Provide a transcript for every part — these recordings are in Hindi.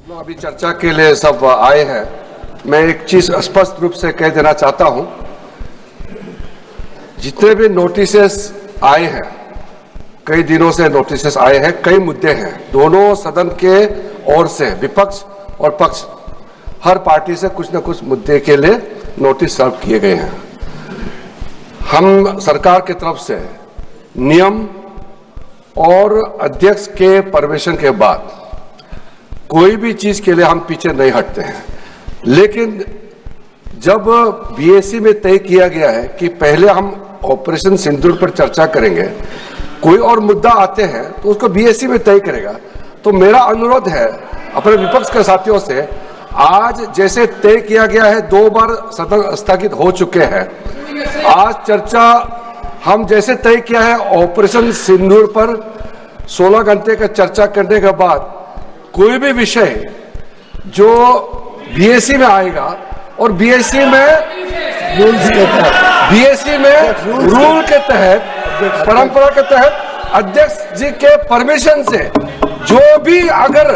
लोग अभी चर्चा के लिए सब आए हैं। मैं एक चीज स्पष्ट रूप से कह देना चाहता हूं, जितने भी नोटिसेस आए हैं, कई दिनों से नोटिसेस आए हैं, कई मुद्दे हैं, दोनों सदन के ओर से विपक्ष और पक्ष हर पार्टी से कुछ न कुछ मुद्दे के लिए नोटिस सर्व किए गए हैं। हम सरकार की तरफ से नियम और अध्यक्ष के परमिशन के बाद कोई भी चीज के लिए हम पीछे नहीं हटते हैं, लेकिन जब बीएसी में तय किया गया है कि पहले हम ऑपरेशन सिंदूर पर चर्चा करेंगे, कोई और मुद्दा आते हैं तो उसको बीएसी में तय करेगा। तो मेरा अनुरोध है अपने विपक्ष के साथियों से, आज जैसे तय किया गया है, 2 बार सदन स्थगित हो चुके हैं, आज चर्चा हम जैसे तय किया है ऑपरेशन सिंदूर पर 16 घंटे का चर्चा करने के बाद कोई भी विषय जो बीएसी में आएगा और बीएसी में रूल के तहत परंपरा के तहत अध्यक्ष जी के परमिशन से जो भी अगर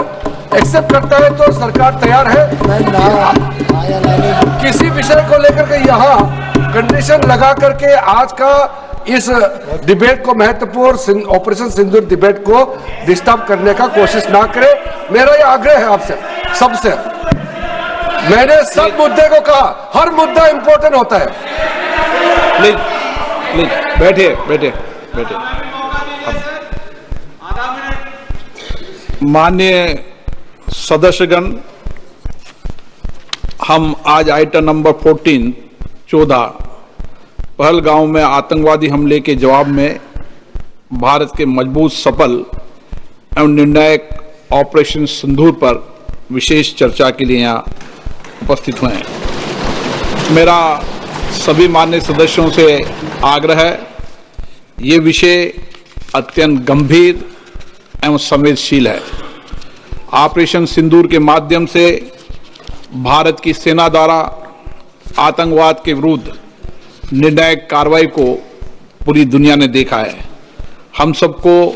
एक्सेप्ट करता है तो सरकार तैयार है। किसी विषय को लेकर के यहाँ कंडीशन लगा करके आज का इस डिबेट को, महत्वपूर्ण ऑपरेशन सिंदूर डिबेट को डिस्टर्ब करने का कोशिश ना करें। मेरा यह आग्रह है आपसे सबसे। मैंने सब मुद्दे को कहा, हर मुद्दा इंपॉर्टेंट होता है। प्लीज प्लीज बैठिए। माननीय सदस्यगण, हम आज आइटम नंबर 14 पहलगांव में आतंकवादी हमले के जवाब में भारत के मजबूत, सफल एवं निर्णायक ऑपरेशन सिंदूर पर विशेष चर्चा के लिए यहाँ उपस्थित हुए हैं। मेरा सभी माननीय सदस्यों से आग्रह है, ये विषय अत्यंत गंभीर एवं संवेदनशील है। ऑपरेशन सिंदूर के माध्यम से भारत की सेना द्वारा आतंकवाद के विरुद्ध निर्णायक कार्रवाई को पूरी दुनिया ने देखा है। हम सबको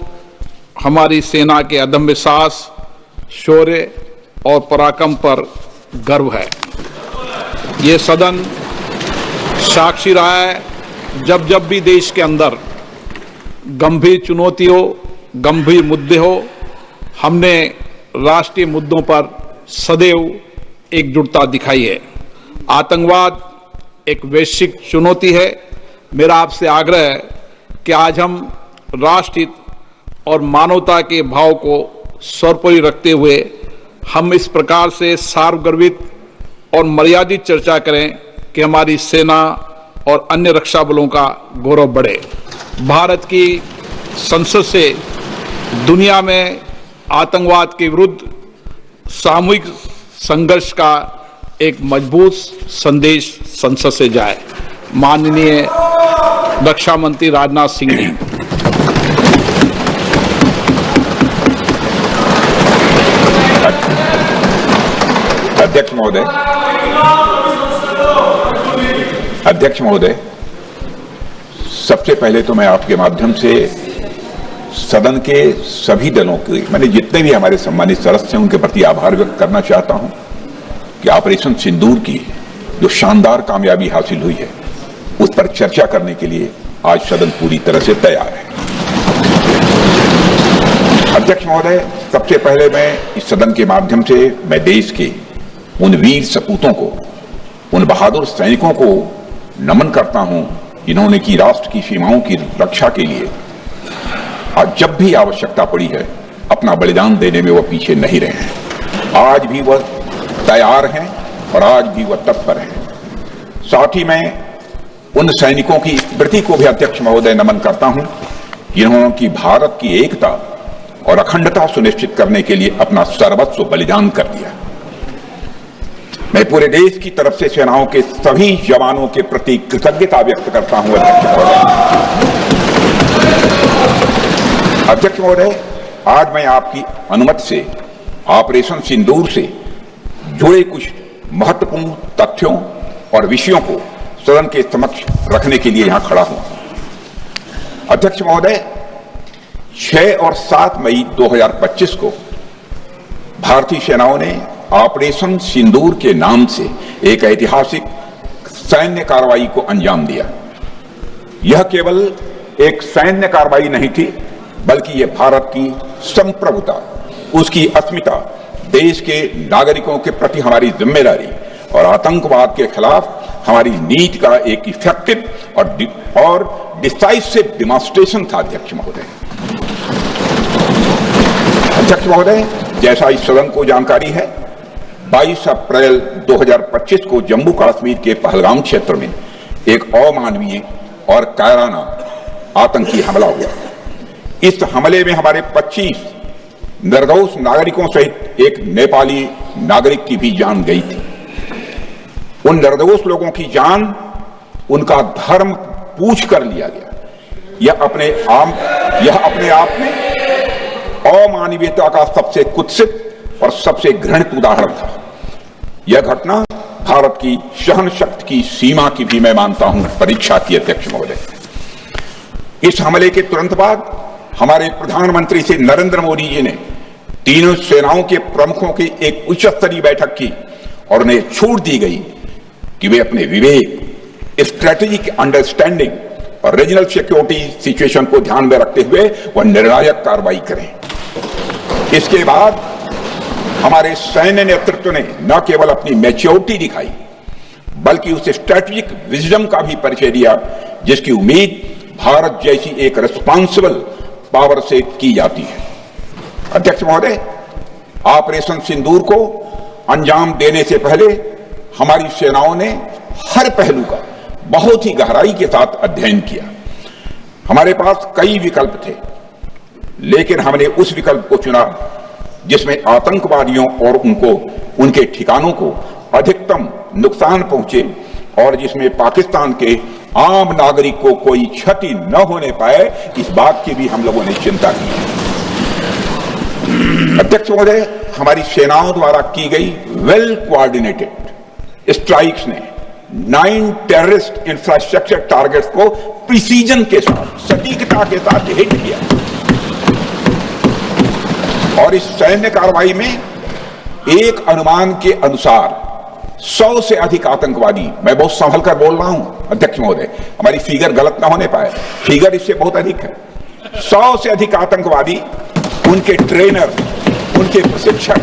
हमारी सेना के अदम्य साहस, शौर्य और पराक्रम पर गर्व है। ये सदन साक्षी रहा है, जब जब भी देश के अंदर गंभीर चुनौती हो, गंभीर मुद्दे हो, हमने राष्ट्रीय मुद्दों पर सदैव एकजुटता दिखाई है। आतंकवाद एक वैश्विक चुनौती है। मेरा आपसे आग्रह है कि आज हम राष्ट्रहित और मानवता के भाव को सर्वोपरि रखते हुए हम इस प्रकार से सार्वगर्भित और मर्यादित चर्चा करें कि हमारी सेना और अन्य रक्षा बलों का गौरव बढ़े। भारत की संसद से दुनिया में आतंकवाद के विरुद्ध सामूहिक संघर्ष का एक मजबूत संदेश संसद से जाए। माननीय रक्षा मंत्री राजनाथ सिंह जी। अध्यक्ष महोदय, सबसे पहले तो मैं आपके माध्यम से सदन के सभी दलों के, मैंने जितने भी हमारे सम्मानित सदस्य हैं, उनके प्रति आभार व्यक्त करना चाहता हूं कि ऑपरेशन सिंदूर की जो शानदार कामयाबी हासिल हुई है, उस पर चर्चा करने के लिए आज सदन पूरी तरह से तैयार है। अध्यक्ष महोदय, सबसे पहले मैं इस सदन के माध्यम से मैं देश के उन वीर सपूतों को, उन बहादुर सैनिकों को नमन करता हूं जिन्होंने की राष्ट्र की सीमाओं की रक्षा के लिए आज जब भी आवश्यकता पड़ी है अपना बलिदान देने में वह पीछे नहीं रहे हैं। आज भी वह तैयार हैं और आज भी वह तत्पर हैं। साथ ही मैं उन सैनिकों की स्मृति को भी अध्यक्ष महोदय नमन करता हूं जिन्होंने की भारत की एकता और अखंडता सुनिश्चित करने के लिए अपना सर्वस्व बलिदान कर दिया। मैं पूरे देश की तरफ से सेनाओं के सभी जवानों के प्रति कृतज्ञता व्यक्त करता हूं। अध्यक्ष महोदय, आज मैं आपकी अनुमति से ऑपरेशन सिंदूर से जुड़े कुछ महत्वपूर्ण तथ्यों और विषयों को सदन के समक्ष रखने के लिए यहां खड़ा हूं। अध्यक्ष महोदय, 6 और 7 मई 2025 को भारतीय सेनाओं ने ऑपरेशन सिंदूर के नाम से एक ऐतिहासिक सैन्य कार्रवाई को अंजाम दिया। यह केवल एक सैन्य कार्रवाई नहीं थी, बल्कि यह भारत की संप्रभुता, उसकी अस्मिता, देश के नागरिकों के प्रति हमारी जिम्मेदारी और आतंकवाद के खिलाफ हमारी नीति का एक इफेक्टिव और डिसाइसिव डिमॉन्स्ट्रेशन था। अध्यक्ष महोदय, जैसा इस सदन को जानकारी है, 22 अप्रैल 2025 को जम्मू कश्मीर के पहलगाम क्षेत्र में एक अमानवीय और कायराना आतंकी हमला हुआ। इस हमले में हमारे 25 निर्दोष नागरिकों सहित एक नेपाली नागरिक की भी जान गई थी। उन निर्दोष लोगों की जान उनका धर्म पूछ कर लिया गया। यह अपने आप में अमानवीयता का सबसे कुत्सित और सबसे घृणित उदाहरण था। यह घटना भारत की सहन शक्ति की सीमा की भी मैं मानता हूं परीक्षा की। अध्यक्ष महोदय, इस हमले के तुरंत बाद हमारे प्रधानमंत्री श्री नरेंद्र मोदी जी ने तीनों सेनाओं के प्रमुखों की एक उच्च स्तरीय बैठक की और उन्हें छूट दी गई कि वे अपने विवेक, स्ट्रेटेजिक अंडरस्टैंडिंग और रीजनल सिक्योरिटी सिचुएशन को ध्यान में रखते हुए वह निर्णायक कार्रवाई करें। इसके बाद हमारे सैन्य नेतृत्व ने न केवल अपनी मैच्योरिटी दिखाई, बल्कि उस स्ट्रेटेजिक विजडम का भी परिचय दिया जिसकी उम्मीद भारत जैसी एक रिस्पॉन्सिबल पावर से की जाती है। अध्यक्ष महोदय, ऑपरेशन सिंदूर को अंजाम देने से पहले हमारी सेनाओं ने हर पहलू का बहुत ही गहराई के साथ अध्ययन किया। हमारे पास कई विकल्प थे, लेकिन हमने उस विकल्प को चुना जिसमें आतंकवादियों और उनके ठिकानों को अधिकतम नुकसान पहुंचे और जिसमें पाकिस्तान के आम नागरिक को कोई क्षति न होने पाए, इस बात की भी हम लोगों ने चिंता की। अध्यक्ष महोदय, हमारी सेनाओं द्वारा की गई वेल कोऑर्डिनेटेड स्ट्राइक्स ने 9 टेररिस्ट इंफ्रास्ट्रक्चर टारगेट्स को प्रिसीजन के साथ, सटीकता के साथ हिट किया और इस सैन्य कार्रवाई में एक अनुमान के अनुसार 100 से अधिक आतंकवादी, मैं बहुत संभल कर बोल रहा हूं अध्यक्ष महोदय, हमारी फिगर गलत ना होने पाए, फिगर इससे बहुत अधिक है। 100 से अधिक आतंकवादी, उनके ट्रेनर, उनके प्रशिक्षक,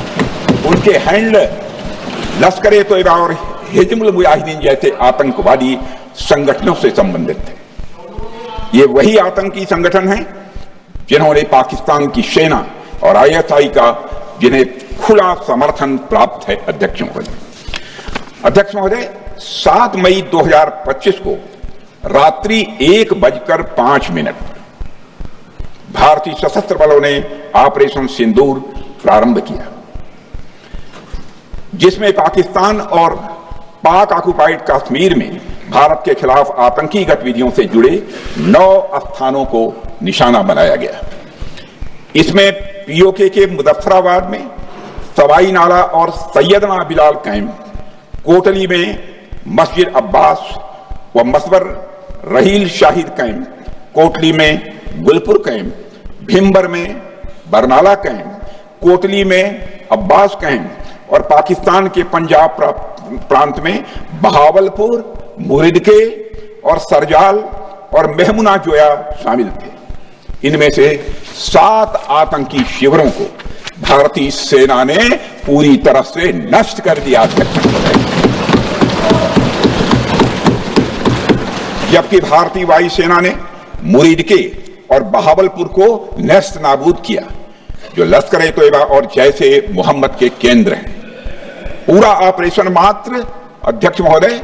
उनके हैंडलर लश्कर-ए-तोयबा और हिजबुल मुजाहिदीन जैसे आतंकवादी संगठनों से संबंधित थे। ये वही आतंकी संगठन हैं जिन्होंने पाकिस्तान की सेना और ISI का जिन्हें खुला समर्थन प्राप्त है। अध्यक्ष महोदय, 7 मई 2025 को रात्रि 1:05 भारतीय सशस्त्र बलों ने ऑपरेशन सिंदूर प्रारंभ किया, जिसमें पाकिस्तान और पाक ऑक्युपाइड कश्मीर में भारत के खिलाफ आतंकी गतिविधियों से जुड़े 9 स्थानों को निशाना बनाया गया। इसमें POK के मुजफ्फराबाद में सवाई नाला और सैयदना बिलाल कैंप, कोटली में मस्जिद अब्बास व मसबर रहील शाहिद कैंप, कोटली में गुलपुर कैंप, भिम्बर में बरनाला कैंप, कोटली में अब्बास कैंप और पाकिस्तान के पंजाब प्रांत में बहावलपुर, मुरिदके और सरजाल और मेहमुना जोया शामिल थे। इनमें से 7 आतंकी शिविरों को भारतीय सेना ने पूरी तरह से नष्ट कर दिया, जबकि भारतीय वायुसेना ने मुरिदके और बहावलपुर को नेस्त नाबूद किया, जो लश्कर-ए-तोयबा और जैश-ए-मोहम्मद के केंद्र हैं। पूरा ऑपरेशन मात्र, अध्यक्ष महोदय,